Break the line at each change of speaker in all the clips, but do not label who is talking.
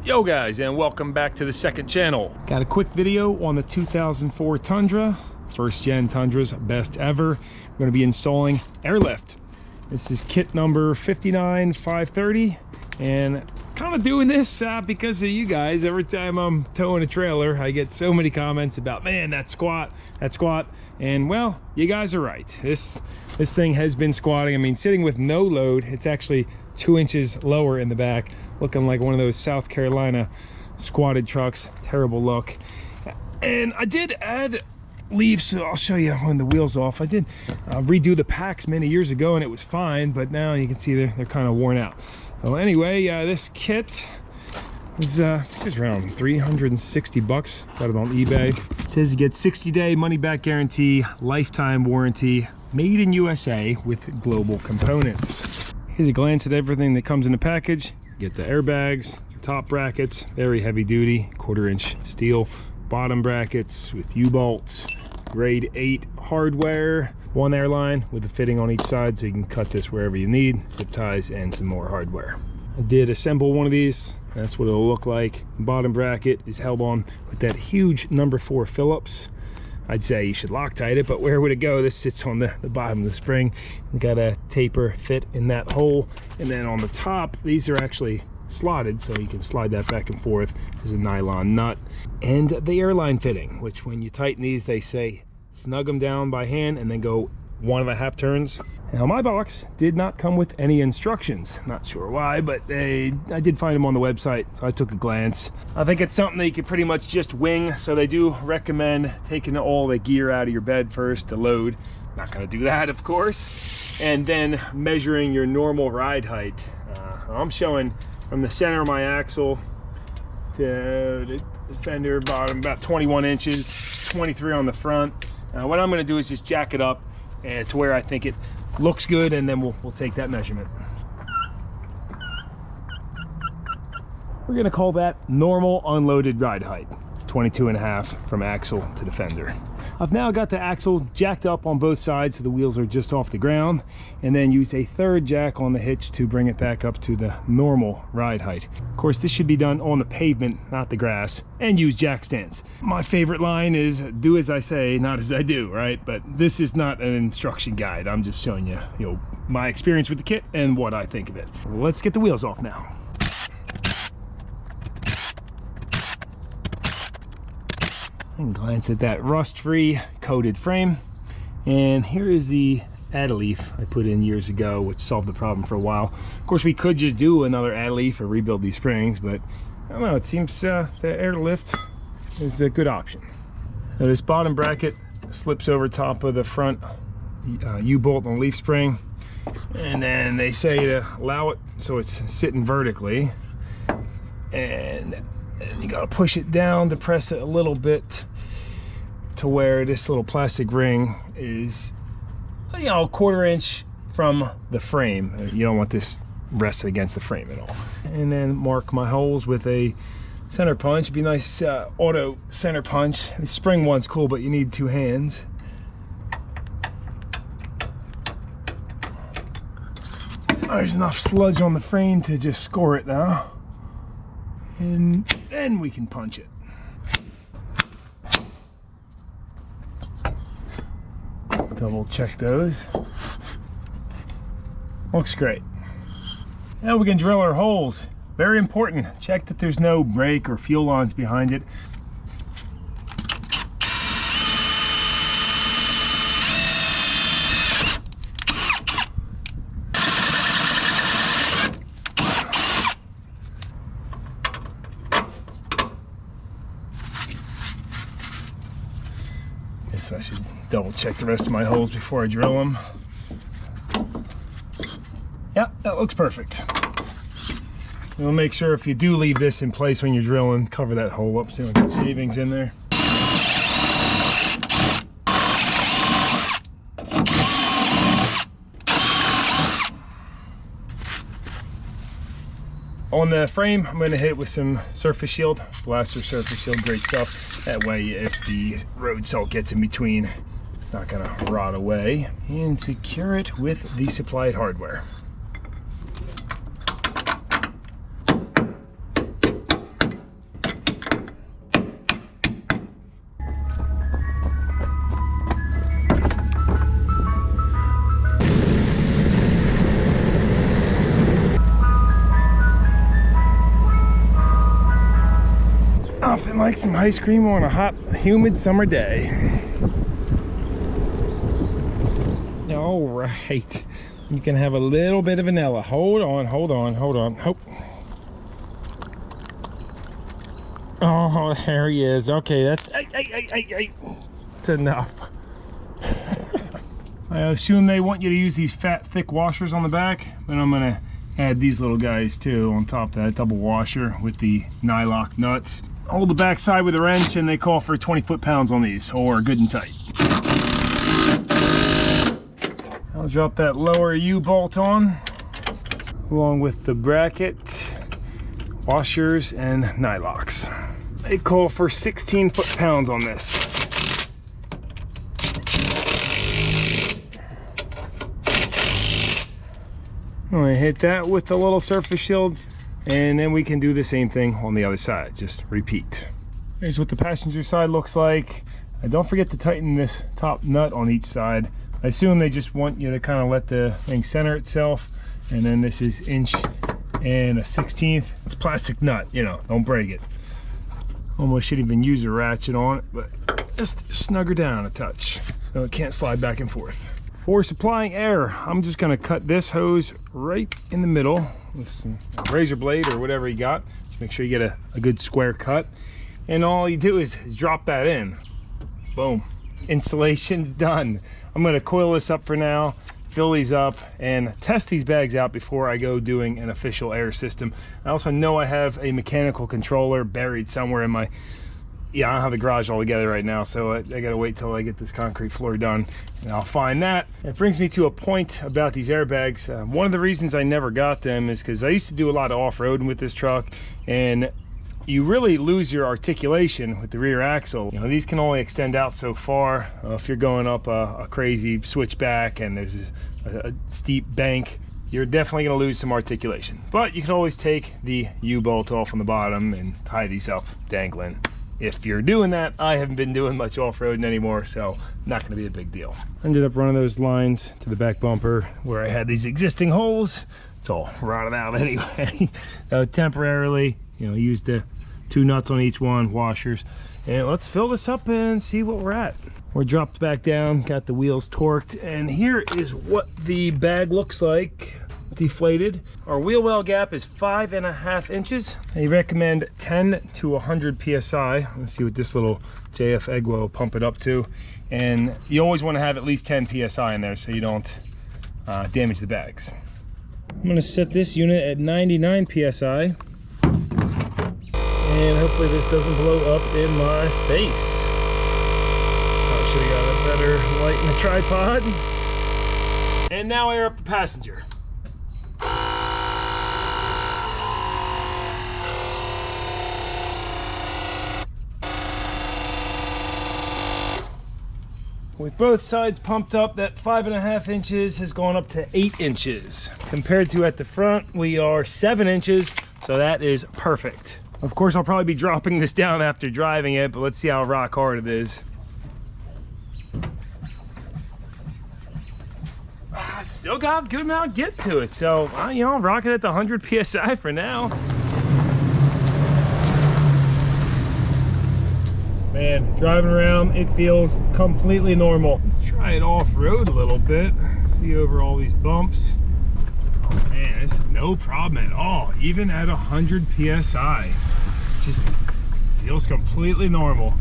Yo guys, and welcome back to the second channel. Got a quick video on the 2004 Tundra, first gen Tundra's best ever. We're going to be installing airlift. This is kit number 59530, and kind of doing this because of you guys. Every time I'm towing a trailer, I get so many comments about, man, that squat. And well, you guys are right. This thing has been squatting. I mean, sitting with no load, it's actually 2 inches lower in the back, looking like one of those South Carolina squatted trucks. Terrible look. And I did add leaves, so I'll show you when the wheel's off. I did redo the packs many years ago and it was fine, but now you can see they're kind of worn out. So anyway, this kit is around 360 bucks. Got it on eBay. It says you get 60-day money-back guarantee, lifetime warranty, made in USA with global components. Here's a glance at everything that comes in the package. You get the airbags, top brackets, very heavy duty, 1/4 inch steel, bottom brackets with U-bolts, grade 8 hardware, one airline with a fitting on each side so you can cut this wherever you need, zip ties, and some more hardware. I did assemble one of these. That's what it'll look like. The bottom bracket is held on with that huge number 4 Phillips. I'd say you should Loctite it, but where would it go? This sits on the bottom of the spring. We got a taper fit in that hole, and then on the top, these are actually slotted, so you can slide that back and forth. There's a nylon nut, and the airline fitting, which when you tighten these, they say snug them down by hand and then go 1.5 turns. Now my box did not come with any instructions. Not sure why, but I did find them on the website, so I took a glance. I think it's something that you can pretty much just wing, so they do recommend taking all the gear out of your bed first to load. Not gonna do that, of course. And then measuring your normal ride height. I'm showing from the center of my axle to the fender bottom about 21 inches, 23 on the front. What I'm gonna do is just jack it up and to where I think it looks good, and then we'll take that measurement. We're gonna call that normal unloaded ride height, 22.5 from axle to the fender. I've now got the axle jacked up on both sides so the wheels are just off the ground, and then used a third jack on the hitch to bring it back up to the normal ride height. Of course, this should be done on the pavement, not the grass, and use jack stands. My favorite line is, do as I say, not as I do, right? But this is not an instruction guide. I'm just showing you, my experience with the kit and what I think of it. Let's get the wheels off now. And glance at that rust-free coated frame, and here is the add-a-leaf I put in years ago, which solved the problem for a while. Of course, we could just do another add-a-leaf or rebuild these springs, but I don't know, it seems the airlift is a good option. Now, this bottom bracket slips over top of the front U-bolt and leaf spring, and then they say to allow it so it's sitting vertically, and you gotta push it down to press it a little bit to where this little plastic ring is, a 1/4 inch from the frame. You don't want this rested against the frame at all. And then mark my holes with a center punch. It'd be a nice auto center punch. The spring one's cool, but you need 2 hands. There's enough sludge on the frame to just score it now. And then we can punch it. Double check those. Looks great. Now we can drill our holes. Very important. Check that there's no brake or fuel lines behind it. I should double check the rest of my holes before I drill them. Yeah, that looks perfect. We'll make sure if you do leave this in place when you're drilling, cover that hole up so you don't get shavings in there. On the frame, I'm going to hit it with some surface shield, Blaster surface shield, great stuff. That way, if the road salt gets in between, it's not going to rot away. And secure it with the supplied hardware. Nothing like some ice cream on a hot, humid summer day. All right, you can have a little bit of vanilla. Hold on, hold on, hold on. Oh, there he is. Okay, that's it's enough. I assume they want you to use these fat, thick washers on the back, but I'm gonna add these little guys too on top of that double washer with the nylock nuts. Hold the back side with a wrench, and they call for 20 foot-pounds on these, or good and tight. I'll drop that lower U-bolt on, along with the bracket, washers, and nylocks. They call for 16 foot-pounds on this. I'm gonna hit that with the little surface shield, and then we can do the same thing on the other side. Just repeat. Here's what the passenger side looks like. Don't forget to tighten this top nut on each side. I assume they just want you to kind of let the thing center itself. And then this is 1/16. It's plastic nut, you know, don't break it. Almost shouldn't even use a ratchet on it, but just snug her down a touch so it can't slide back and forth. For supplying air, I'm just gonna cut this hose right in the middle with some razor blade or whatever you got. Just make sure you get a good square cut. And all you do is drop that in. Boom, installation's done. I'm gonna coil this up for now, fill these up, and test these bags out before I go doing an official air system. I also know I have a mechanical controller buried somewhere in my, I don't have the garage all together right now, so I gotta wait till I get this concrete floor done, and I'll find that. It brings me to a point about these airbags. One of the reasons I never got them is because I used to do a lot of off-roading with this truck, and you really lose your articulation with the rear axle. You know, these can only extend out so far. If you're going up a crazy switchback and there's a steep bank, you're definitely gonna lose some articulation. But you can always take the U-bolt off on the bottom and tie these up dangling. If you're doing that, I haven't been doing much off-roading anymore, so not gonna be a big deal. Ended up running those lines to the back bumper where I had these existing holes. It's all rotted out anyway. Temporarily, you know, used the 2 nuts on each one, washers. And let's fill this up and see what we're at. We're dropped back down, got the wheels torqued, and here is what the bag looks like deflated. Our wheel well gap is 5.5 inches. They recommend 10 to 100 PSI. Let's see what this little JF egg will pump it up to. And you always want to have at least 10 PSI in there so you don't damage the bags. I'm gonna set this unit at 99 PSI. And hopefully this doesn't blow up in my face. Probably should have got a better light in the tripod. And now air up the passenger. With both sides pumped up, that 5.5 inches has gone up to 8 inches. Compared to at the front, we are 7 inches, so that is perfect. Of course, I'll probably be dropping this down after driving it, but let's see how rock hard it is. It's still got a good amount of get to it, so you know, I'm rocking at the 100 PSI for now. Man, driving around, it feels completely normal. Let's try it off-road a little bit. See over all these bumps. Oh man, it's no problem at all, even at 100 PSI. It just feels completely normal.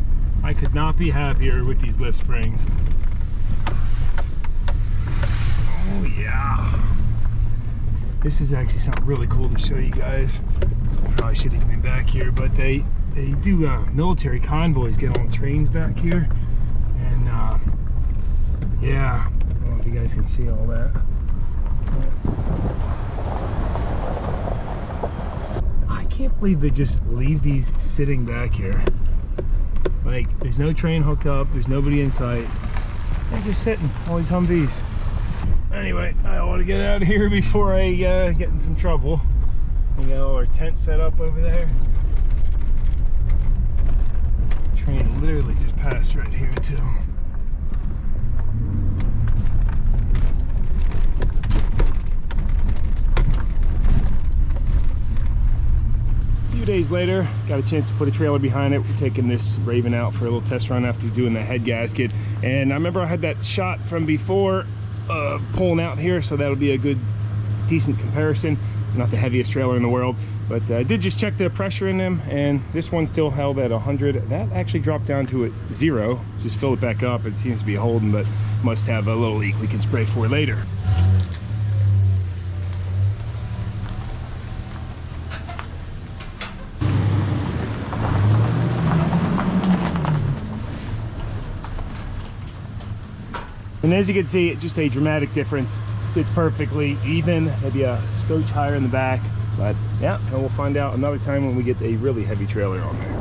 I could not be happier with these lift springs. Oh yeah. This is actually something really cool to show you guys. I probably shouldn't have been back here, but they do military convoys get on trains back here. And yeah, I don't know if you guys can see all that. I can't believe they just leave these sitting back here. Like, there's no train hooked up, there's nobody in sight. They're just sitting, all these Humvees. Anyway, I want to get out of here before I get in some trouble. We got all our tent set up over there. Train literally just passed right here too. days later, got a chance to put a trailer behind it. We're taking this Raven out for a little test run after doing the head gasket. And I remember I had that shot from before pulling out here, so that'll be a good, decent comparison. Not the heaviest trailer in the world, but I did just check the pressure in them, and this one still held at 100. That actually dropped down to a 0. Just fill it back up. It seems to be holding, but must have a little leak we can spray for later. And as you can see, just a dramatic difference. Sits perfectly even, maybe a scotch higher in the back, but yeah, and we'll find out another time when we get a really heavy trailer on there.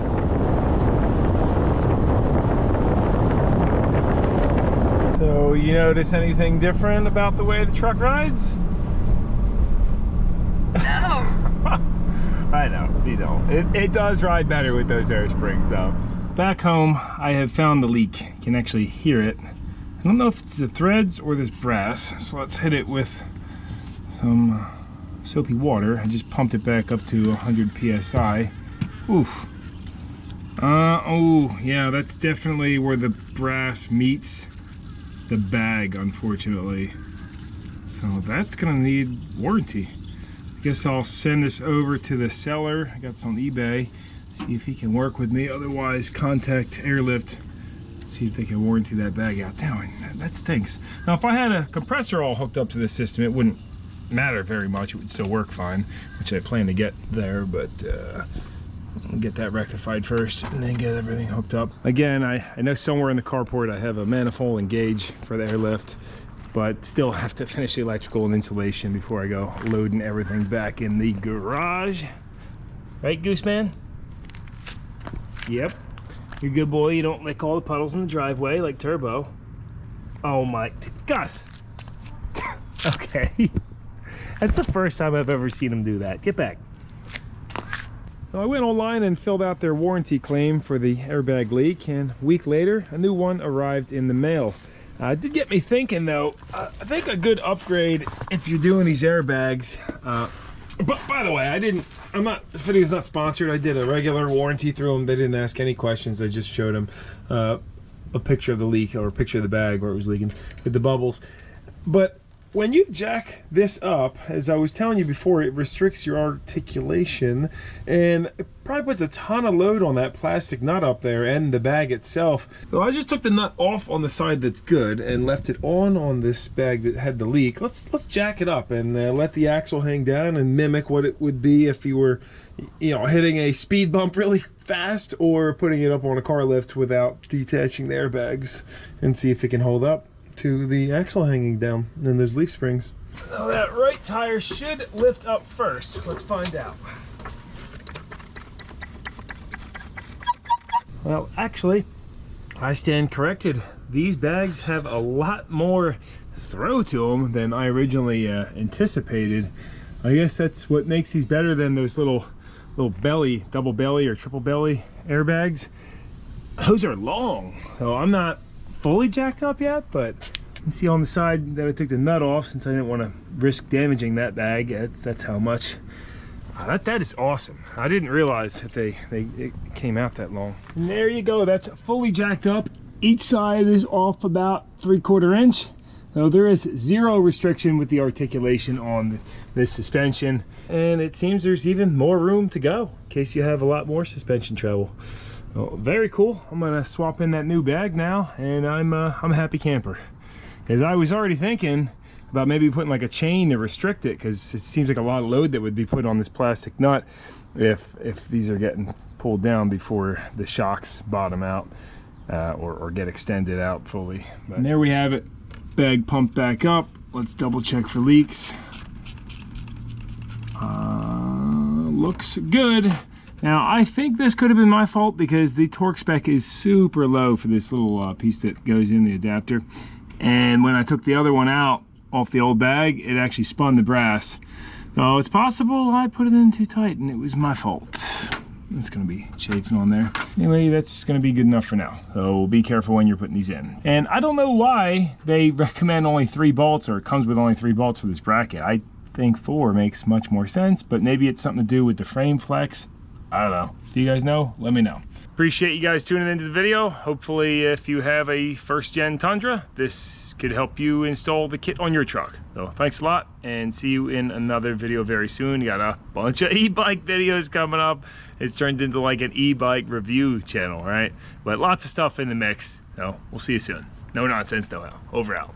So you notice anything different about the way the truck rides?
No.
I know, you don't. It does ride better with those air springs though. Back home, I have found the leak. You can actually hear it. I don't know if it's the threads or this brass, so let's hit it with some soapy water. I just pumped it back up to 100 psi. Oof. Oh, yeah, that's definitely where the brass meets the bag, unfortunately. So that's gonna need warranty. I guess I'll send this over to the seller. I got this on eBay. See if he can work with me. Otherwise, contact Airlift. See if they can warranty that bag out. Damn, that stinks. Now, if I had a compressor all hooked up to this system, it wouldn't matter very much. It would still work fine, which I plan to get there, but I'll get that rectified first and then get everything hooked up. Again, I know somewhere in the carport I have a manifold and gauge for the airlift, but still have to finish the electrical and insulation before I go loading everything back in the garage. Right, Gooseman? Yep. You're a good boy. You don't lick all the puddles in the driveway like Turbo. Oh my, Gus. Okay. That's the first time I've ever seen him do that. Get back. Well, I went online and filled out their warranty claim for the airbag leak, and a week later, a new one arrived in the mail. It did get me thinking though. I think a good upgrade if you're doing these airbags. But by the way, this video's not sponsored. I did a regular warranty through them. They didn't ask any questions. I just showed them a picture of the leak or a picture of the bag where it was leaking with the bubbles. But when you jack this up, as I was telling you before, it restricts your articulation, and it probably puts a ton of load on that plastic nut up there and the bag itself. So I just took the nut off on the side that's good and left it on this bag that had the leak. Let's jack it up and let the axle hang down and mimic what it would be if you were, you know, hitting a speed bump really fast or putting it up on a car lift without detaching the airbags, and see if it can hold up to the axle hanging down. And then there's leaf springs. Now that right tire should lift up first. Let's find out. Well, actually, I stand corrected. These bags have a lot more throw to them than I originally anticipated. I guess that's what makes these better than those little belly, double belly or triple belly airbags. Those are long, so I'm not fully jacked up yet, but you can see on the side that I took the nut off since I didn't want to risk damaging that bag. That's how much. That is awesome. I didn't realize that it came out that long. And there you go. That's fully jacked up. Each side is off about 3/4 inch. So there is zero restriction with the articulation on this suspension, and it seems there's even more room to go in case you have a lot more suspension travel. Well, very cool. I'm gonna swap in that new bag now, and I'm a happy camper. Because I was already thinking about maybe putting like a chain to restrict it, because it seems like a lot of load that would be put on this plastic nut if these are getting pulled down before the shocks bottom out or get extended out fully. And there we have it. Bag pumped back up. Let's double check for leaks. Looks good. Now, I think this could have been my fault because the torque spec is super low for this little piece that goes in the adapter. And when I took the other one out off the old bag, it actually spun the brass. So it's possible I put it in too tight and it was my fault. It's gonna be chafing on there. Anyway, that's gonna be good enough for now. So be careful when you're putting these in. And I don't know why they recommend only 3 bolts, or it comes with only 3 bolts for this bracket. I think 4 makes much more sense, but maybe it's something to do with the frame flex. I don't know. Do you guys know? Let me know. Appreciate you guys tuning into the video. Hopefully, if you have a first-gen Tundra, this could help you install the kit on your truck. So thanks a lot, and see you in another video very soon. You got a bunch of e-bike videos coming up. It's turned into like an e-bike review channel, right? But lots of stuff in the mix. So we'll see you soon. No nonsense, no how. Over out.